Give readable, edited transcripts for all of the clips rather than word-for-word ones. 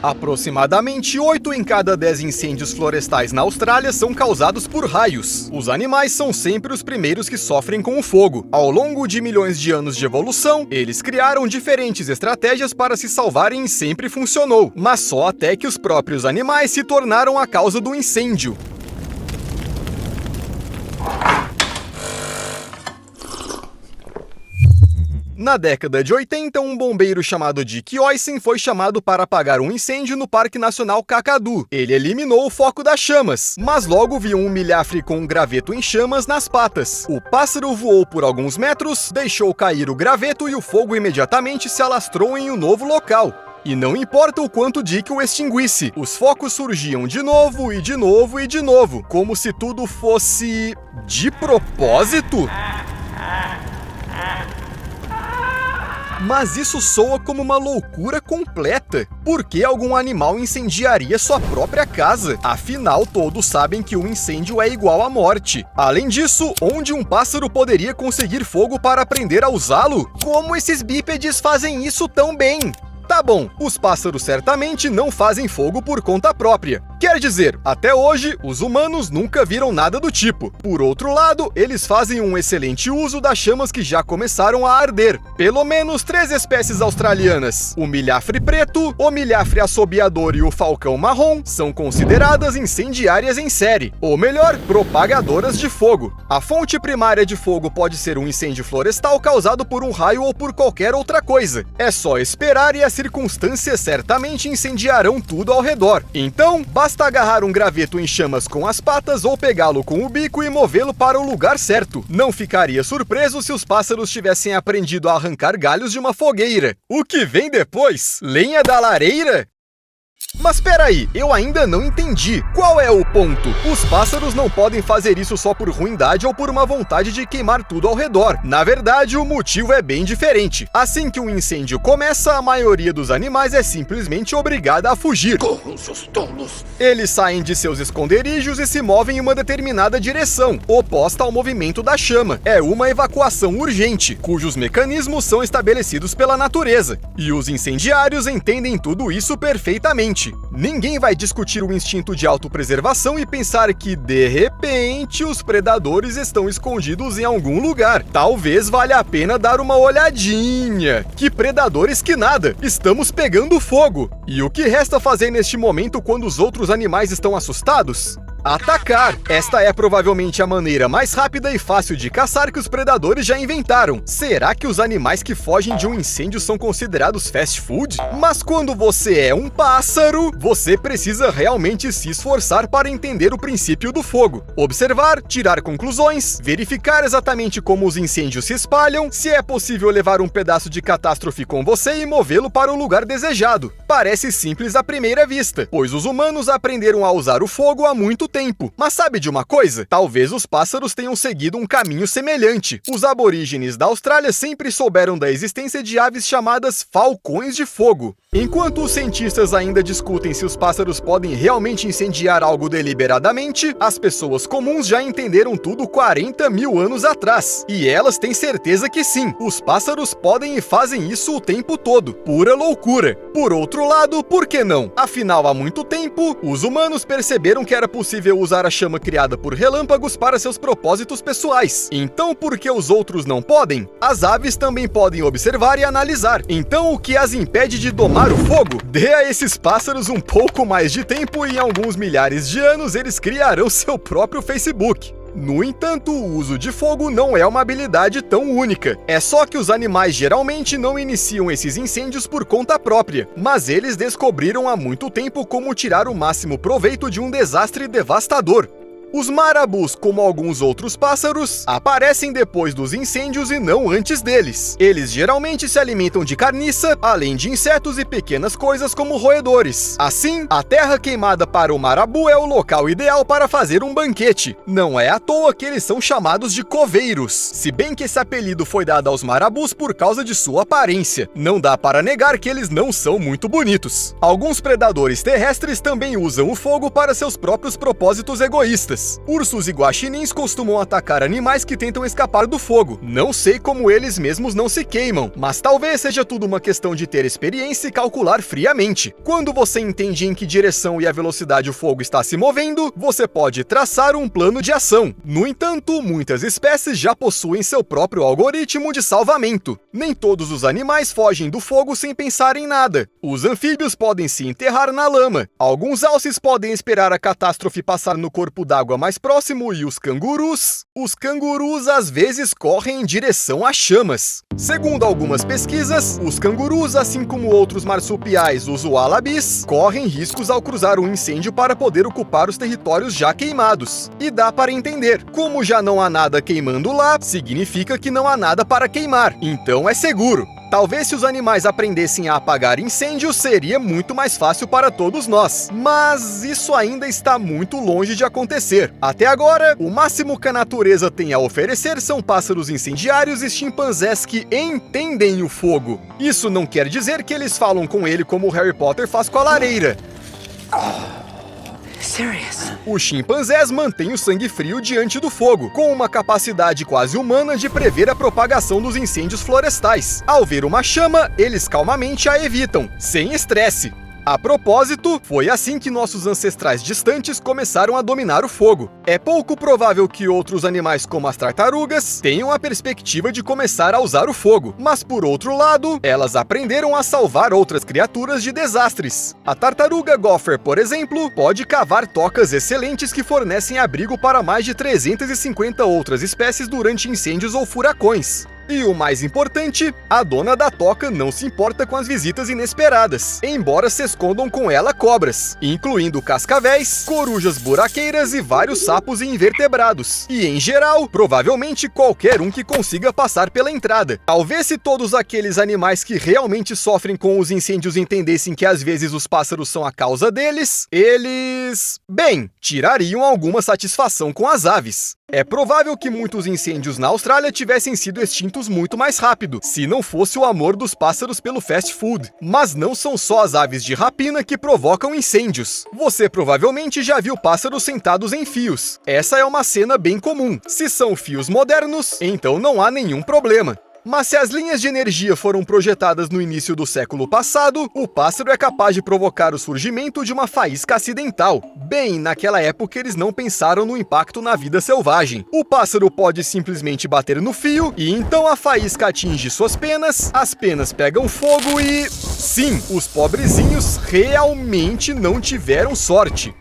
Aproximadamente 8 em cada 10 incêndios florestais na Austrália são causados por raios. Os animais são sempre os primeiros que sofrem com o fogo. Ao longo de milhões de anos de evolução, eles criaram diferentes estratégias para se salvarem e sempre funcionou, mas só até que os próprios animais se tornaram a causa do incêndio. Na década de 80, um bombeiro chamado Dick Oysen foi chamado para apagar um incêndio no Parque Nacional Kakadu. Ele eliminou o foco das chamas, mas logo viu um milhafre com um graveto em chamas nas patas. O pássaro voou por alguns metros, deixou cair o graveto e o fogo imediatamente se alastrou em um novo local. E não importa o quanto Dick o extinguisse, os focos surgiam de novo e de novo e de novo, como se tudo fosse de propósito. Mas isso soa como uma loucura completa. Por que algum animal incendiaria sua própria casa? Afinal, todos sabem que um incêndio é igual à morte. Além disso, onde um pássaro poderia conseguir fogo para aprender a usá-lo? Como esses bípedes fazem isso tão bem? Tá bom, os pássaros certamente não fazem fogo por conta própria. Quer dizer, até hoje, os humanos nunca viram nada do tipo. Por outro lado, eles fazem um excelente uso das chamas que já começaram a arder. Pelo menos 3 espécies australianas, o milhafre preto, o milhafre assobiador e o falcão marrom, são consideradas incendiárias em série, ou melhor, propagadoras de fogo. A fonte primária de fogo pode ser um incêndio florestal causado por um raio ou por qualquer outra coisa. É só esperar e as circunstâncias certamente incendiarão tudo ao redor. Então, basta agarrar um graveto em chamas com as patas ou pegá-lo com o bico e movê-lo para o lugar certo. Não ficaria surpreso se os pássaros tivessem aprendido a arrancar galhos de uma fogueira. O que vem depois? Lenha da lareira? Mas peraí, eu ainda não entendi. Qual é o ponto? Os pássaros não podem fazer isso só por ruindade ou por uma vontade de queimar tudo ao redor. Na verdade, o motivo é bem diferente. Assim que um incêndio começa, a maioria dos animais é simplesmente obrigada a fugir. Corram, seus tolos! Eles saem de seus esconderijos e se movem em uma determinada direção, oposta ao movimento da chama. É uma evacuação urgente, cujos mecanismos são estabelecidos pela natureza. E os incendiários entendem tudo isso perfeitamente. Ninguém vai discutir o instinto de autopreservação e pensar que, de repente, os predadores estão escondidos em algum lugar. Talvez valha a pena dar uma olhadinha. Que predadores que nada! Estamos pegando fogo! E o que resta fazer neste momento quando os outros animais estão assustados? Atacar! Esta é provavelmente a maneira mais rápida e fácil de caçar que os predadores já inventaram. Será que os animais que fogem de um incêndio são considerados fast food? Mas quando você é um pássaro, você precisa realmente se esforçar para entender o princípio do fogo. Observar, tirar conclusões, verificar exatamente como os incêndios se espalham, se é possível levar um pedaço de catástrofe com você e movê-lo para o lugar desejado. Parece simples à primeira vista, pois os humanos aprenderam a usar o fogo há muito tempo. Mas sabe de uma coisa? Talvez os pássaros tenham seguido um caminho semelhante. Os aborígenes da Austrália sempre souberam da existência de aves chamadas falcões de fogo. Enquanto os cientistas ainda discutem se os pássaros podem realmente incendiar algo deliberadamente, as pessoas comuns já entenderam tudo 40 mil anos atrás. E elas têm certeza que sim, os pássaros podem e fazem isso o tempo todo. Pura loucura. Por outro lado, por que não? Afinal, há muito tempo, os humanos perceberam que era possível usar a chama criada por relâmpagos para seus propósitos pessoais. Então, por que os outros não podem? As aves também podem observar e analisar. Então, o que as impede de domar o fogo? Dê a esses pássaros um pouco mais de tempo e em alguns milhares de anos eles criarão seu próprio Facebook. No entanto, o uso de fogo não é uma habilidade tão única. É só que os animais geralmente não iniciam esses incêndios por conta própria, mas eles descobriram há muito tempo como tirar o máximo proveito de um desastre devastador. Os marabus, como alguns outros pássaros, aparecem depois dos incêndios e não antes deles. Eles geralmente se alimentam de carniça, além de insetos e pequenas coisas como roedores. Assim, a terra queimada para o marabu é o local ideal para fazer um banquete. Não é à toa que eles são chamados de coveiros, se bem que esse apelido foi dado aos marabus por causa de sua aparência. Não dá para negar que eles não são muito bonitos. Alguns predadores terrestres também usam o fogo para seus próprios propósitos egoístas. chamas. Ursos e guaxinins costumam atacar animais que tentam escapar do fogo. Não sei como eles mesmos não se queimam, mas talvez seja tudo uma questão de ter experiência e calcular friamente. Quando você entende em que direção e a velocidade o fogo está se movendo, você pode traçar um plano de ação. No entanto, muitas espécies já possuem seu próprio algoritmo de salvamento. Nem todos os animais fogem do fogo sem pensar em nada. Os anfíbios podem se enterrar na lama. Alguns alces podem esperar a catástrofe passar no corpo d'água mais próximo e os cangurus às vezes correm em direção a chamas. Segundo algumas pesquisas, os cangurus, assim como outros marsupiais, os ualabis, correm riscos ao cruzar um incêndio para poder ocupar os territórios já queimados. E dá para entender, como já não há nada queimando lá, significa que não há nada para queimar, então é seguro. Talvez se os animais aprendessem a apagar incêndios, seria muito mais fácil para todos nós. Mas isso ainda está muito longe de acontecer. Até agora, o máximo que a natureza tem a oferecer são pássaros incendiários e chimpanzés que entendem o fogo. Isso não quer dizer que eles falam com ele como Harry Potter faz com a lareira. Os chimpanzés mantêm o sangue frio diante do fogo, com uma capacidade quase humana de prever a propagação dos incêndios florestais. Ao ver uma chama, eles calmamente a evitam, sem estresse. A propósito, foi assim que nossos ancestrais distantes começaram a dominar o fogo. É pouco provável que outros animais como as tartarugas tenham a perspectiva de começar a usar o fogo, mas por outro lado, elas aprenderam a salvar outras criaturas de desastres. A tartaruga gopher, por exemplo, pode cavar tocas excelentes que fornecem abrigo para mais de 350 outras espécies durante incêndios ou furacões. E o mais importante, a dona da toca não se importa com as visitas inesperadas, embora se escondam com ela cobras, incluindo cascavéis, corujas buraqueiras e vários sapos e invertebrados. E em geral, provavelmente qualquer um que consiga passar pela entrada. Talvez se todos aqueles animais que realmente sofrem com os incêndios entendessem que às vezes os pássaros são a causa deles, eles... bem, tirariam alguma satisfação com as aves. É provável que muitos incêndios na Austrália tivessem sido extintos muito mais rápido, se não fosse o amor dos pássaros pelo fast food. Mas não são só as aves de rapina que provocam incêndios. Você provavelmente já viu pássaros sentados em fios. Essa é uma cena bem comum. Se são fios modernos, então não há nenhum problema. Mas se as linhas de energia foram projetadas no início do século passado, o pássaro é capaz de provocar o surgimento de uma faísca acidental. Bem, naquela época eles não pensaram no impacto na vida selvagem. O pássaro pode simplesmente bater no fio, e então a faísca atinge suas penas, as penas pegam fogo e... sim, os pobrezinhos realmente não tiveram sorte.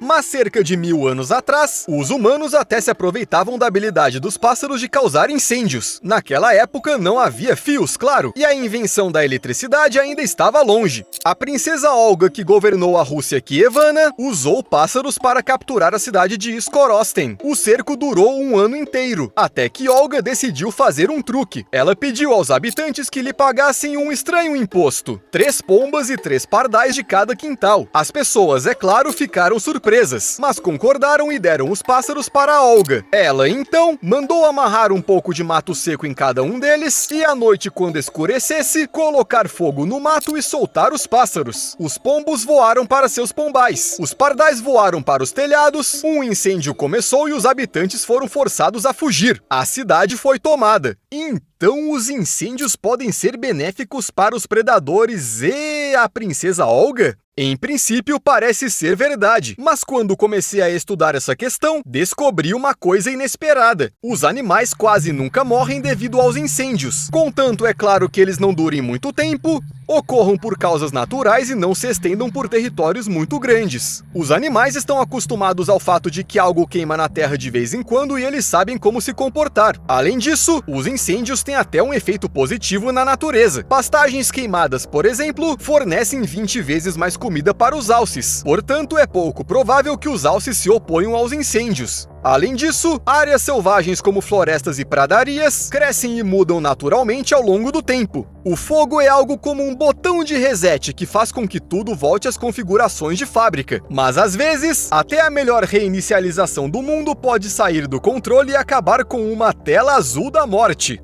Mas cerca de 1000 anos atrás, os humanos até se aproveitavam da habilidade dos pássaros de causar incêndios. Naquela época não havia fios, claro, e a invenção da eletricidade ainda estava longe. A princesa Olga, que governou a Rússia Kievana, usou pássaros para capturar a cidade de Skorosten. O cerco durou um ano inteiro, até que Olga decidiu fazer um truque. Ela pediu aos habitantes que lhe pagassem um estranho imposto: 3 pombas e 3 pardais de cada quintal. As pessoas, é claro, ficaram surpresas, mas concordaram e deram os pássaros para Olga. Ela, então, mandou amarrar um pouco de mato seco em cada um deles e, à noite, quando escurecesse, colocar fogo no mato e soltar os pássaros. Os pombos voaram para seus pombais. Os pardais voaram para os telhados, um incêndio começou e os habitantes foram forçados a fugir. A cidade foi tomada. Então os incêndios podem ser benéficos para os predadores e a princesa Olga? Em princípio, parece ser verdade, mas quando comecei a estudar essa questão, descobri uma coisa inesperada. Os animais quase nunca morrem devido aos incêndios. Contanto, é claro que eles não durem muito tempo, ocorram por causas naturais e não se estendam por territórios muito grandes. Os animais estão acostumados ao fato de que algo queima na terra de vez em quando e eles sabem como se comportar. Além disso, os incêndios têm até um efeito positivo na natureza. Pastagens queimadas, por exemplo, fornecem 20 vezes mais comida para os alces. Portanto, é pouco provável que os alces se oponham aos incêndios. Além disso, áreas selvagens como florestas e pradarias crescem e mudam naturalmente ao longo do tempo. O fogo é algo como um botão de reset que faz com que tudo volte às configurações de fábrica. Mas às vezes, até a melhor reinicialização do mundo pode sair do controle e acabar com uma tela azul da morte.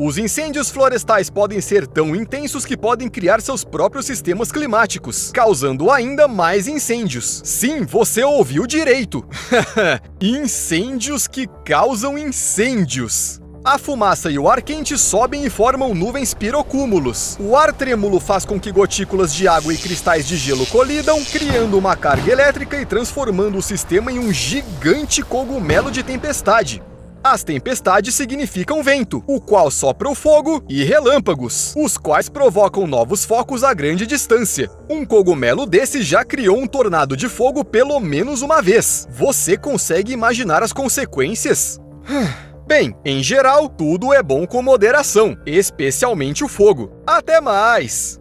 Os incêndios florestais podem ser tão intensos que podem criar seus próprios sistemas climáticos, causando ainda mais incêndios. Sim, você ouviu direito! Incêndios que causam incêndios. A fumaça e o ar quente sobem e formam nuvens pirocúmulos. O ar trêmulo faz com que gotículas de água e cristais de gelo colidam, criando uma carga elétrica e transformando o sistema em um gigante cogumelo de tempestade. As tempestades significam vento, o qual sopra o fogo, e relâmpagos, os quais provocam novos focos a grande distância. Um cogumelo desse já criou um tornado de fogo pelo menos uma vez. Você consegue imaginar as consequências? Bem, em geral, tudo é bom com moderação, especialmente o fogo. Até mais!